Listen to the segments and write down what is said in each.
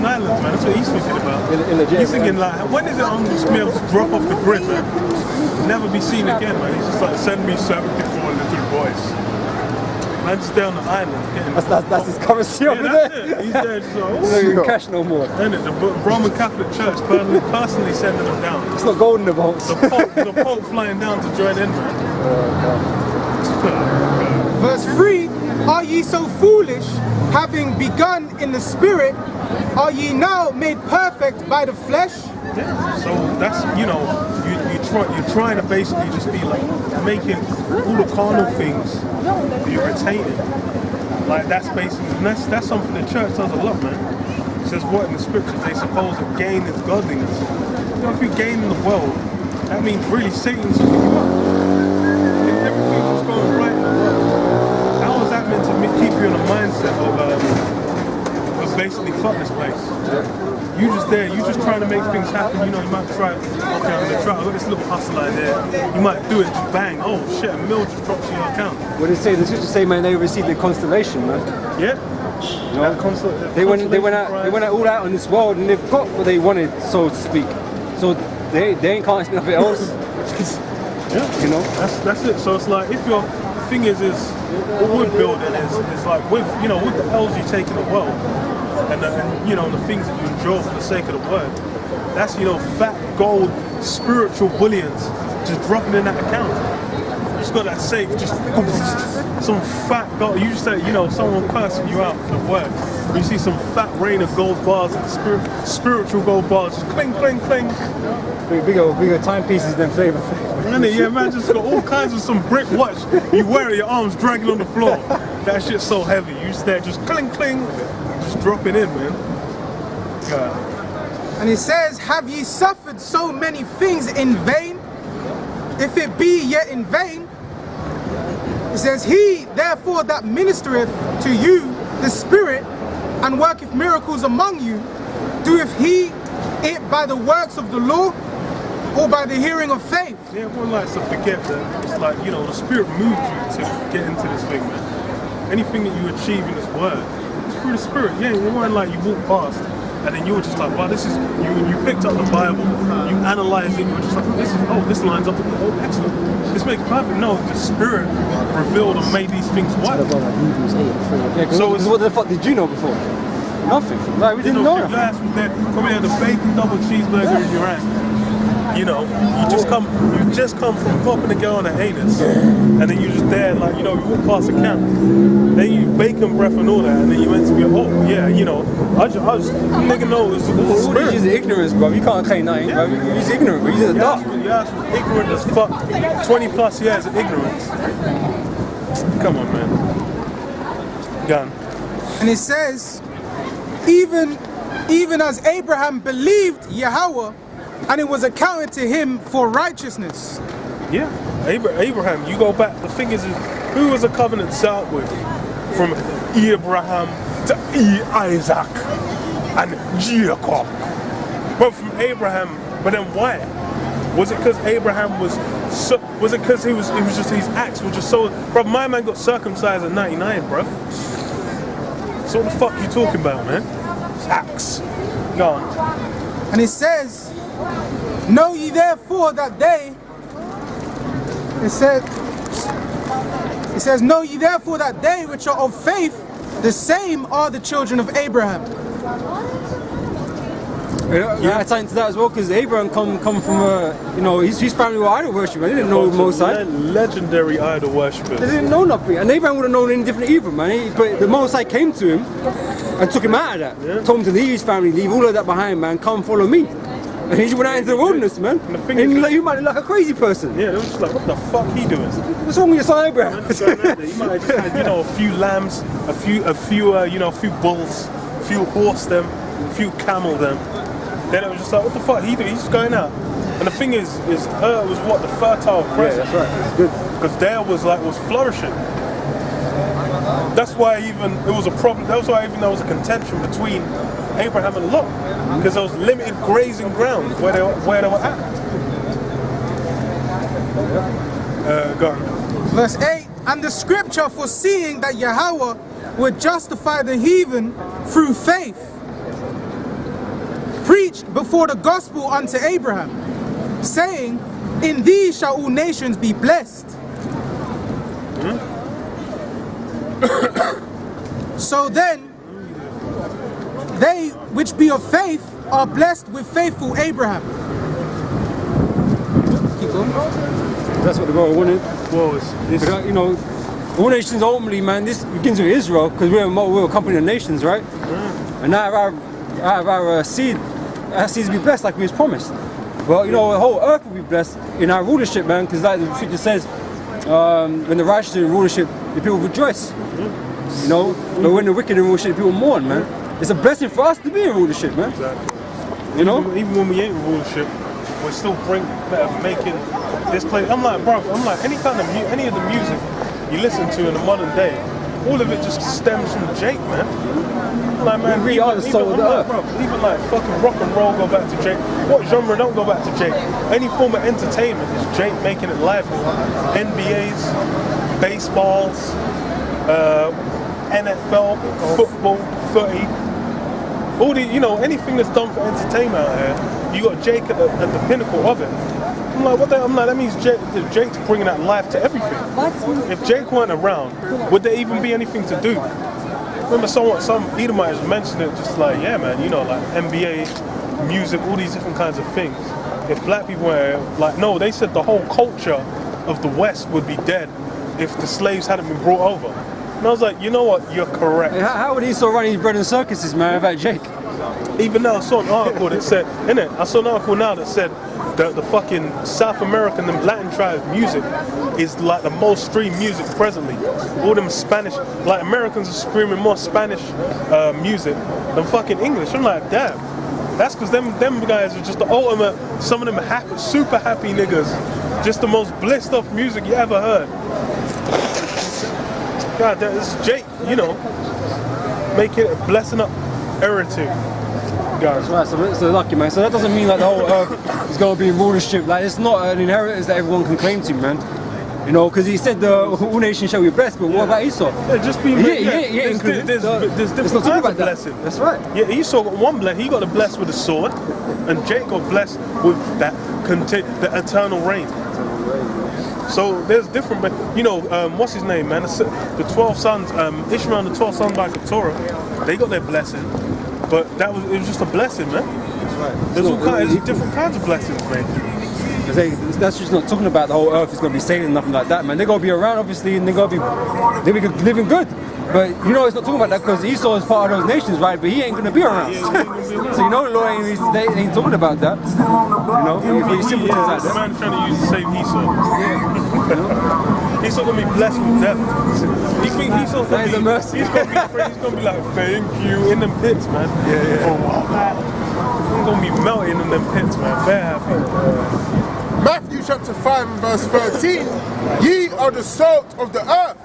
islands, man. That's what he's thinking about. Illegitimate. He's thinking like, when is it I'm just gonna be able to drop off the grid, man? Never be seen again, man. He's just like, send me 74 little boys. Man, just there on the island. That's his currency over that's there. it. He's there just like, No, you cash no more. Isn't it? The Roman Catholic Church personally sending them down. It's not gold in the vaults. The Pope flying down to join in, man. Verse 3, are ye so foolish, having begun in the spirit, are ye now made perfect by the flesh? Yeah. So that's, you're trying to basically just be like making all the carnal things you're retaining. Like that's basically, and that's something the church does a lot, man. It says what in the scriptures they suppose that gain is godliness. If you gain in the world, that means really Satan's hooking you up. If everything was going right in the world, how is that meant to keep you in a mindset of basically fuck this place? You just there, you just trying to make things happen, you might try, okay, I'm gonna try, I've got this little hustle idea, you might do it, just bang, oh shit, $1 million just drops in your account. What did it say? The scriptures say, man, they received the constellation, man. Yeah. They went out all out on this world and they've got what they wanted, so to speak. So they ain't can't speak nothing else. Yeah. That's it. So it's like, if your thing is what we're building is like with the L's you take in the world, and the things that you enjoy for the sake of the word, that's fat gold spiritual bullions just dropping in that account. You just got that safe, just some fat gold. You just say, someone cursing you out for the word. You see some fat rain of gold bars and spiritual gold bars, just cling, cling, cling. Bigger timepieces than Flavor Flav. Yeah, man, just got all kinds of some brick watch. You wear it, your arms dragging on the floor. That shit's so heavy. You just there, just cling, cling. Just drop it in, man. God. And it says, have ye suffered so many things in vain? If it be yet in vain. It says, he therefore that ministereth to you the Spirit and worketh miracles among you, doeth he it by the works of the law or by the hearing of faith? Yeah, everyone likes to forget that it's like, the Spirit moved you to get into this thing, man. Anything that you achieve in this word, through the Spirit. Yeah, it wasn't like you walk past and then you were just like, wow, this is, you picked up the Bible, you analyzed it, you were just like, this lines up with the old, excellent. This makes perfect. No, the Spirit revealed and made these things work. So what the fuck did you know before? Nothing. Like, we didn't know that. Probably had a bacon double cheeseburger in your hand. You just come from popping a girl on an anus, and then you just there, like, you walk past the camp, then you bacon breath and all that, and then you went to be, I just nigga know it's the Spirit. It's ignorance, bro. You can't claim nothing, bro. He's ignorant, bro. He's in the dark. Yeah, ignorant as fuck. 20 plus years of ignorance. Come on, man. Gun. And it says, even as Abraham believed Yahweh, and it was accounted to him for righteousness. Yeah, Abraham, you go back, the thing is who was a covenant set up with? From Abraham to Isaac and Jacob. But from Abraham, but then why? Was it because Abraham was it because he was just, his acts were just so, bro, my man got circumcised at 99, bruv. So what the fuck you talking about, man? Acts. Go on. And it says, know ye therefore that they, it says, know ye therefore that they which are of faith, the same are the children of Abraham. Yeah, I tie into that as well, because Abraham come from his family were idol worshippers. They didn't know Most High. Legendary idol worshippers. They didn't know nothing, and Abraham would have known any different either, man. But the Most High came to him and took him out of that. Yeah. Told him to leave his family, leave all of that behind, man. Come follow me. And he just went out into the wilderness, man. And you might look like a crazy person. Yeah, they were just like, what the fuck he doing? What's wrong with your son, Abraham? He might have just had, a few lambs, a few bulls, a few horse them, a few camel them. Then it was just like, what the fuck he doing? He's just going out. And the thing is was what, the fertile crescent. Yeah, that's right. That's good. Because there was flourishing. That's why even it was a problem. That's why even there was a contention between Abraham and Lot, because there was limited grazing ground where they were at. Go on. Verse 8, and the scripture foreseeing that Yahweh would justify the heathen through faith. preached before the gospel unto Abraham, saying, in thee shall all nations be blessed. So then, they which be of faith are blessed with faithful Abraham. Keep going. That's what the God wanted. Well, it's But, you know, all nations ultimately, man, this begins with Israel, because we're a company of nations, right? And out of our seed, our seeds will be blessed like we was promised. Well, you know, the whole earth will be blessed in our rulership, man, because like the scripture says, when the righteous are in rulership, the people rejoice. You know, but when the wicked are in rulership, people mourn, man. It's a blessing for us to be in rulership, man. exactly. You know? Even when we ain't in rulership, we're still making this place. I'm like, bro, any of the music you listen to in the modern day, all of it just stems from Jake, man. I'm like, man, We are the soul of the earth. bro, even like fucking rock and roll go back to Jake. What genre don't go back to Jake? Any form of entertainment is Jake making it lively. NBAs, baseballs, NFL, football, footy. All the, you know, anything that's done for entertainment out here, you got Jake at the pinnacle of it. I'm like, what? I'm like, that means Jake's bringing that life to everything. If Jake weren't around, would there even be anything to do? Remember, some Edomites mentioned it, just like, yeah, man, you know, like NBA, music, all these different kinds of things. If black people were like, no, they said the whole culture of the West would be dead if the slaves hadn't been brought over. And I was like, you know what, you're correct. How would Esau run his bread and circuses, man, without Jake? Even now, I saw an article that said, innit? I saw an article now that said that the fucking South American and Latin tribes music is like the most streamed music presently. All them Spanish, like Americans are streaming more Spanish music than fucking English. I'm like, damn. That's because them guys are just the ultimate, some of them happy, super happy niggas. Just the most blissed off music you ever heard. God, this is Jake, you know, make it blessing up everything. Guys. Right, so lucky, man. So that doesn't mean like the whole earth is going to be in rulership. Like, it's not an inheritance that everyone can claim to, man. You know, because he said the all nations shall be blessed, but what about Esau? Yeah, just be There's different not kinds about of that. blessing. That's right. Yeah, Esau got one blessing. He got a blessed with a sword, and Jake got blessed with that the eternal reign. So there's different, but you know, what's his name, man? The 12 sons, Ishmael and the 12 sons by Keturah, they got their blessing, but it was just a blessing, man. That's right. There's different kinds of blessings, man. That's just not talking about the whole earth is going to be sailing, nothing like that, man. They're going to be around, obviously, and they're going to be living good. But you know, it's not talking about that because Esau is part of those nations, right? But he ain't going to be around. So you know, the Lord ain't talking about that. You know, for you simpletons like The that. man trying to use to save Esau. Esau going to be blessed with death. You think Esau's That is a mercy. He's going to be like, thank you, in them pits, man. For a while, man. He's going to be melting in them pits, man. Very happy. Matthew chapter 5 and verse 13, ye are the salt of the earth,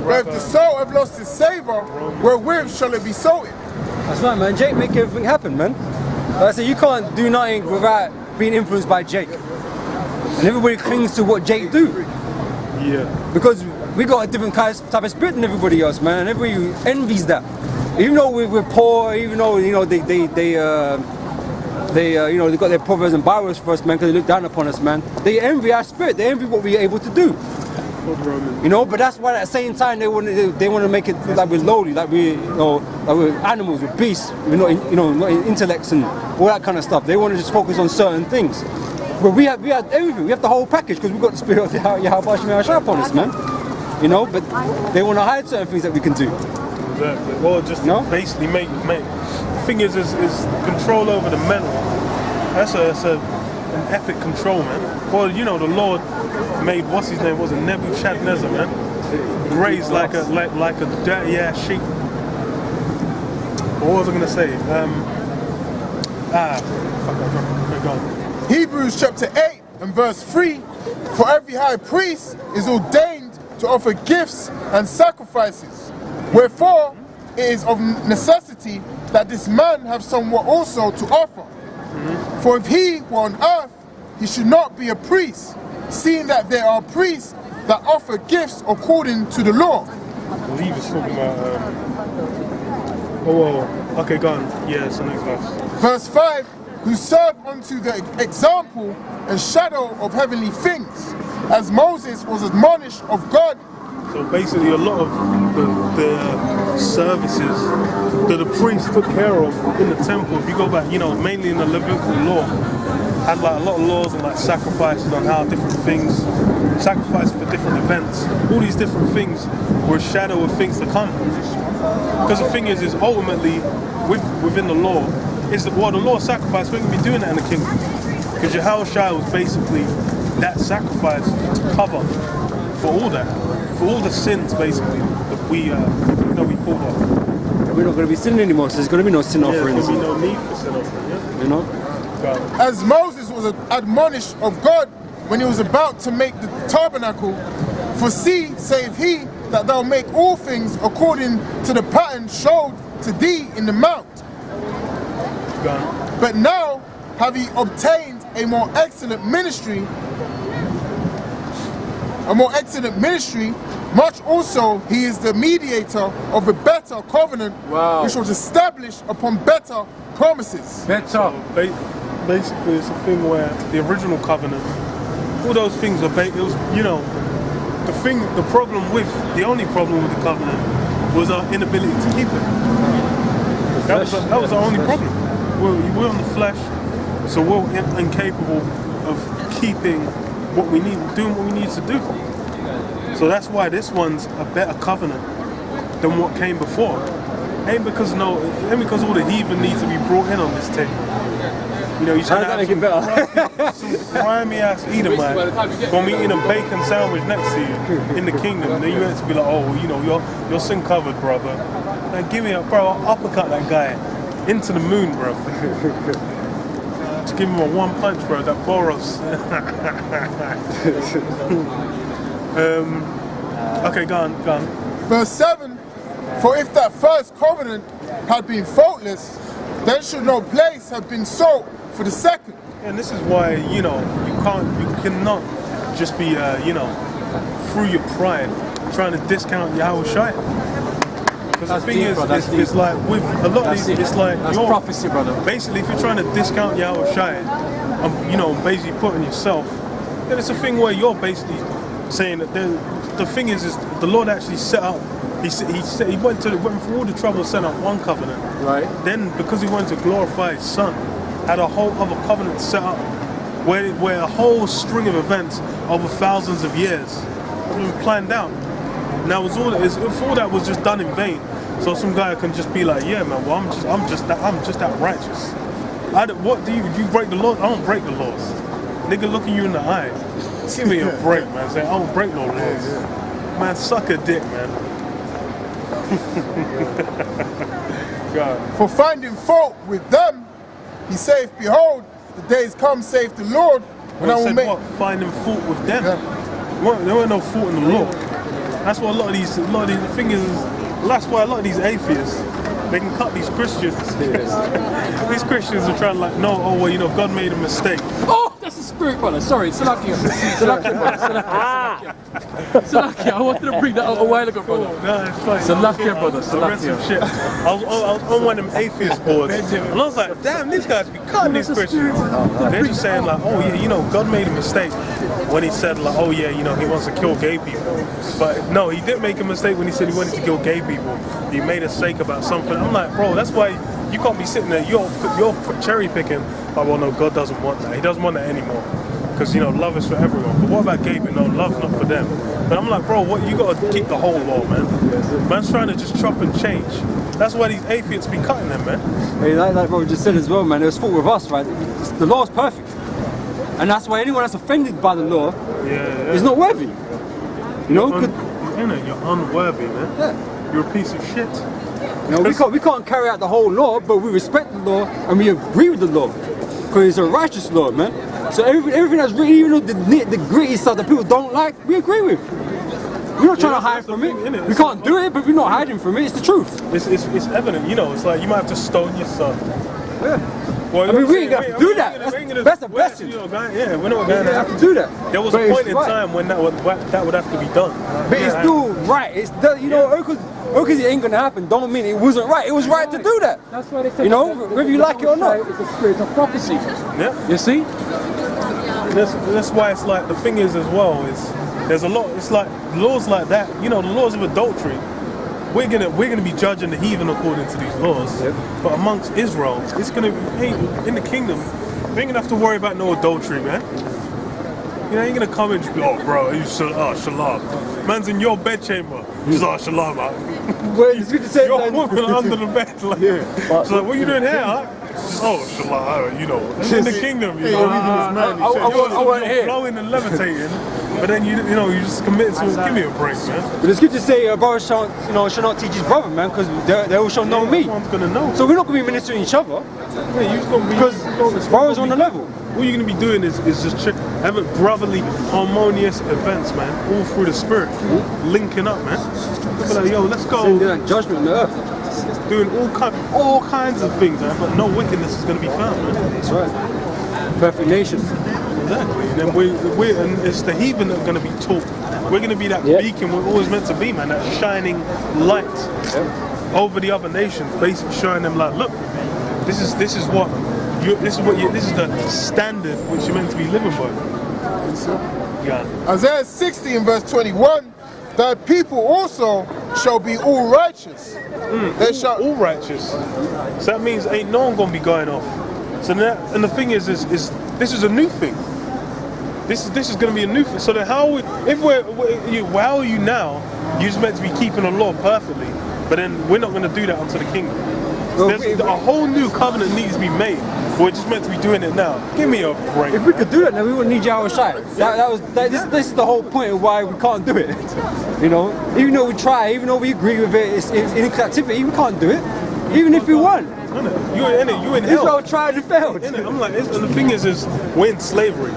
but if the salt have lost its savour, wherewith shall it be salted? That's right, man. Jake make everything happen, man. Like I said, you can't do nothing without being influenced by Jake. And everybody clings to what Jake do. Yeah. Because we got a different type of spirit than everybody else, man. And everybody envies that. Even though we're poor, even though, you know, they you know, they got their proverbs and Bibles for us, man, because they look down upon us, man. They envy our spirit. They envy what we're able to do. You know, but that's why at the same time they want to make it like we're lowly, like we're animals, we're beasts, we're not, not intellects and all that kind of stuff. They want to just focus on certain things. But we have everything. We have the whole package because we've got the spirit of Yahweh Shemashah upon us, man. You know, but they want to hide certain things that we can do. Exactly. Well, just No? basically make. The thing is control over the mental. That's an epic control, man. Well, you know, the Lord made, what's his name? Was it Nebuchadnezzar, man? Grazed like a dirty ass sheep. What was I gonna say? Go on. Hebrews chapter 8 and verse 3, for every high priest is ordained to offer gifts and sacrifices, wherefore it is of necessity that this man have somewhat also to offer. For if he were on earth, he should not be a priest, seeing that there are priests that offer gifts according to the law. I believe it's talking about. Okay, go on. Yeah, it's the next verse. Verse 5, who serve unto the example and shadow of heavenly things, as Moses was admonished of God. So basically, a lot of the services that the priests took care of in the temple, if you go back, you know, mainly in the Levitical law, had like a lot of laws and like sacrifices on how different things, sacrifices for different events, all these different things were a shadow of things to come. Because the thing is ultimately, within the law, is that the law of sacrifice, we're going to be doing that in the kingdom. Because Yahushua was basically that sacrifice to cover for all that. For all the sins, basically, that we pulled off. We're not going to be sinning anymore, so there's going to be no sin offerings. There's going to be no need for sin offering, yeah? You know? As Moses was admonished of God when he was about to make the tabernacle, for see, save he, that thou make all things according to the pattern showed to thee in the mount. But now have ye obtained a more excellent ministry, much also he is the mediator of a better covenant, which was established upon better promises. Better. Basically, it's a thing where the original covenant, all those things were it was, you know, the only problem with the covenant was our inability to keep it. That was our only problem. We're on the flesh, so we're incapable of keeping what we need, doing what we need to do. So that's why this one's a better covenant than what came before. Ain't because all the heathen need to be brought in on this thing. You know, you should have some grimy ass Edomite gonna be eating a bacon sandwich next to you in the kingdom, and then you have to be like, oh, you know, you're sin covered, brother. Now give me I'll uppercut that guy into the moon, bro. Just give him a one punch, bro. That Boros. Okay, go on. Verse 7, for if that first covenant had been faultless, then should no place have been sought for the second. And this is why, you know, you cannot just be, you know, through your pride trying to discount Yahushua. Because the thing it's like with a lot of these, it's like that's prophecy, brother. Basically, if you're trying to discount Yahushua, you know, basically putting yourself, then it's a thing where you're basically saying that the thing is the Lord actually set up. He went through all the trouble to set up one covenant. Right. Then, because he wanted to glorify his Son, had a whole other covenant set up, where a whole string of events over thousands of years has been planned out. Now, if all that was just done in vain, so some guy can just be like, yeah, man, well, I'm just that righteous. What do you break the laws? I don't break the laws. Nigga looking you in the eye. Give me a break, man. Say, I don't break no laws. Man, suck a dick, man. God. For finding fault with them, he saith, behold, the days come, saith the Lord, when I will make... What? Finding fault with them? Yeah. There weren't no fault in the law. That's why a lot of these, the thing is, that's why a lot of these atheists, they can cut these Christians. These Christians are trying to like, no, oh, well, you know, God made a mistake. Oh, that's the spirit, brother. Sorry, Salakia. Salakia, I wanted to bring that out a while ago, brother. No, it's fine. Salakia, brother. Salakia. Shit. I was on one of them atheist boards, and I was like, damn, these guys be cutting these Christians. They're just saying like, oh yeah, you know, God made a mistake when he said like, oh yeah, you know, he wants to kill gay people. But no, he didn't make a mistake when he said he wanted to kill gay people. He made a mistake about something. I'm like, bro, that's why you can't be sitting there, you're cherry picking. Oh, well, no, God doesn't want that. He doesn't want that anymore. Because, you know, love is for everyone. But what about gay people? No, love's not for them. But I'm like, bro, what? You got to keep the whole law, man. Man's trying to just chop and change. That's why these atheists be cutting them, man. Hey, like what we just said as well, man, it was fault with us, right? The law is perfect. And that's why anyone that's offended by the law is not worthy. You know? You're unworthy, man. Yeah. You're a piece of shit. You know, we can't carry out the whole law, but we respect the law and we agree with the law. Because it's a righteous law, man. So everything that's written, even though the gritty stuff that people don't like, we agree with. We're not trying to hide from it. We can't do it, but we're not hiding from it. It's the truth. It's evident, you know. It's like you might have to stone your son. Yeah. Well, I mean, we ain't got to do that. That's a blessing. Yeah, we're not going to have to do that. There was a point in time when that would have to be done. But it's still right. It's you know, because it ain't gonna happen, don't mean it wasn't right. It was right to do that. That's why they say You know, that whether you like it or not. It's a spirit of prophecy. Yeah. You see? That's why it's like the thing is as well is there's a lot. It's like laws like that. You know, the laws of adultery. We're gonna be judging the heathen according to these laws. Yep. But amongst Israel, it's gonna be in the kingdom. We ain't gonna have to worry about no adultery, man. You know, you're gonna come and just be, oh, bro, you shalom. Man's in your bedchamber. He's like, shalom. Well, it's good to say Your that. woman under the bed. Like, it's like, what are you doing here? Huh? Oh, shalom. You know, in the kingdom. You know, I want to hear. flowing and levitating. But then you know, you just commit to give me a break, man. But it's good to say a brother should not teach his brother, man, because they all shall know me. Everyone's gonna know. So we're not gonna be ministering each other Yeah, you're just gonna be because brothers on the level. All you're gonna be doing is just having brotherly, harmonious events, man, all through the spirit, linking up, man. Be like, yo, let's go, Sending that judgment on the earth. doing all kinds of things, man. But no wickedness is gonna be found, man. That's right. Perfect nation. Exactly. And then and it's the heathen that are gonna be taught. We're gonna be that beacon we're always meant to be, man. That shining light over the other nations, basically showing them like, look, this is the standard which you're meant to be living by. Yeah. Isaiah 60 in verse 21, thy people also shall be all righteous. They shall All righteous. So that means ain't no one gonna be going off. So that, and the thing is this is a new thing. This is gonna be a new thing. So then how are you now? You're just meant to be keeping the law perfectly, but then we're not gonna do that unto the kingdom. There's a whole new covenant needs to be made. We're just meant to be doing it now. Give me a break. If we could do that, then we wouldn't need Yahweh Shai. This is the whole point of why we can't do it. You know, even though we try, even though we agree with it, it's in captivity, we can't do it. Even if we want. You're in it. You in hell. Israel tried and failed. Innit? I'm like, and the thing is we're in slavery.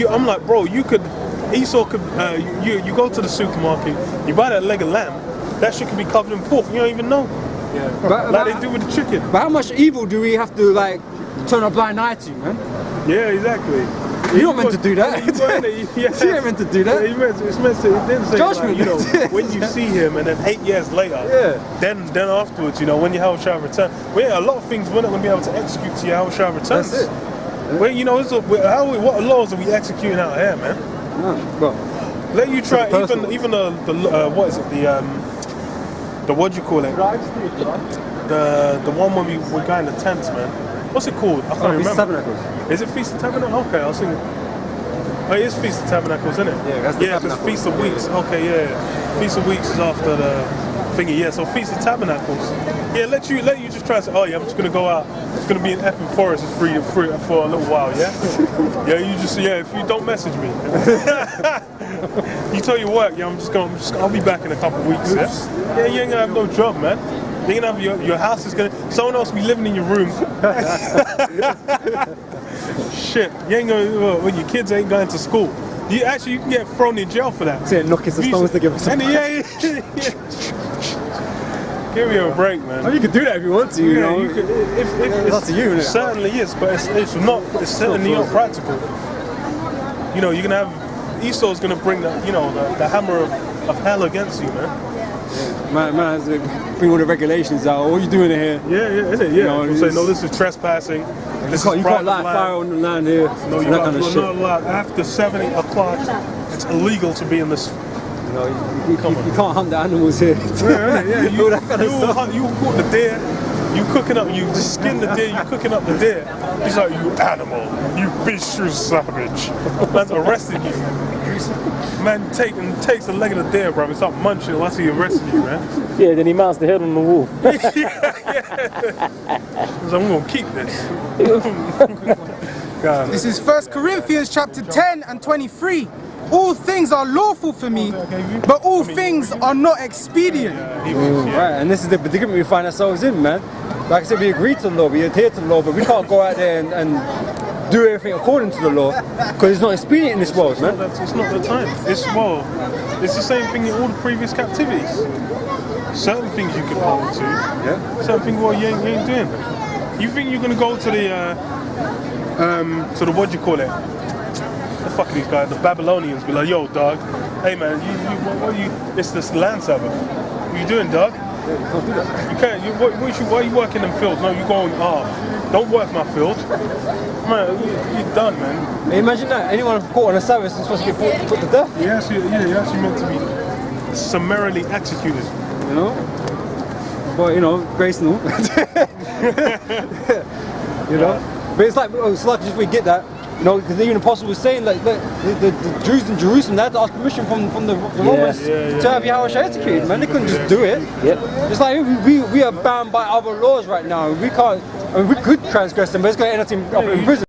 I'm like, bro, Esau could, you go to the supermarket, you buy that leg of lamb, that shit could be covered in pork. You don't even know. Yeah. Like they do with the chicken. But how much evil do we have to turn a blind eye to, man? Yeah, exactly. You're not meant to do that. You ain't meant to do that. It's meant to. It didn't say Judgment. like, when you see him, and then 8 years later, then afterwards, when Yahweh shall return. A lot of things we're not going to be able to execute till Yahweh shall return. That's it. What laws are we executing out here, man? Well, Let you try even the what is it the what do you call it? The one when we go in the tents, man. What's it called? I can't remember. Feast of Tabernacles. Is it Feast of Tabernacles? Okay, I was thinking. Oh, it is Feast of Tabernacles, isn't it? Yeah, that's the because Tabernacle. Feast of Weeks. Okay, yeah. Feast of Weeks is after the thingy. Yeah, so Feast of Tabernacles. Yeah, let you just try to say, oh yeah, I'm just gonna go out. It's gonna be in Epping Forest for a little while. Yeah. If you don't message me, you tell your work. Yeah, I'll be back in a couple of weeks. Yeah, you ain't gonna have no job, man. You're gonna have your house is someone else will be living in your room. Shit, you ain't gonna when your kids ain't going to school. You can get thrown in jail for that. saying knock some stones to give us some. Yeah. Give me a break, man. You can do that if you want to, you know. You could, if it's up to you, innit? Certainly is, but it's certainly not practical. You're gonna have Esau's gonna bring the hammer of hell against you, man. Man has to bring all the regulations out. What are you doing in here? Yeah, isn't it? Yeah. You say, no, this is trespassing. You can't light fire on the land here. No, you're not allowed. After 7 o'clock, it's illegal to be in this. You can't hunt the animals here. Yeah. You caught the deer. You cooking up. You skin the deer. You cooking up the deer. He's like, you animal. You bestial savage. Man's arrested you. Man takes the leg of the deer, bro. It's up munching unless he arrested you, man. Yeah, then he mounts the head on the wall. So I'm gonna keep this. God. This is 1 Corinthians chapter 10 and 23. All things are lawful for me, but all things are not expedient. Right, and this is the predicament we find ourselves in, man. Like I said, we agree to the law, we adhere to the law, but we can't go out there and do everything according to the law because it's not expedient in this world, man. It's not the time. It's the same thing in all the previous captivities. Certain things you can hold to, certain things you ain't doing. You think you're gonna go to the what do you call it? The fuck are these guys? The Babylonians be like, yo, dog, hey man, it's this land Sabbath. What you doing, dog? You can't. Why you work in them fields? No, you going off. Don't work my field. Man, you're done, man. Hey, imagine that. Anyone caught on a Sabbath is supposed to get put to death. You're actually meant to be summarily executed. You know? But, you know, grace no. You know? But it's like if we get that, you know, because even the apostle was saying, like, the Jews in Jerusalem, they had to ask permission from the Romans to have Yahushua executed, man. They couldn't just do it. Yep. It's like we are bound by other laws right now. We can't, I mean, we could transgress them, but it's going to end up in prison.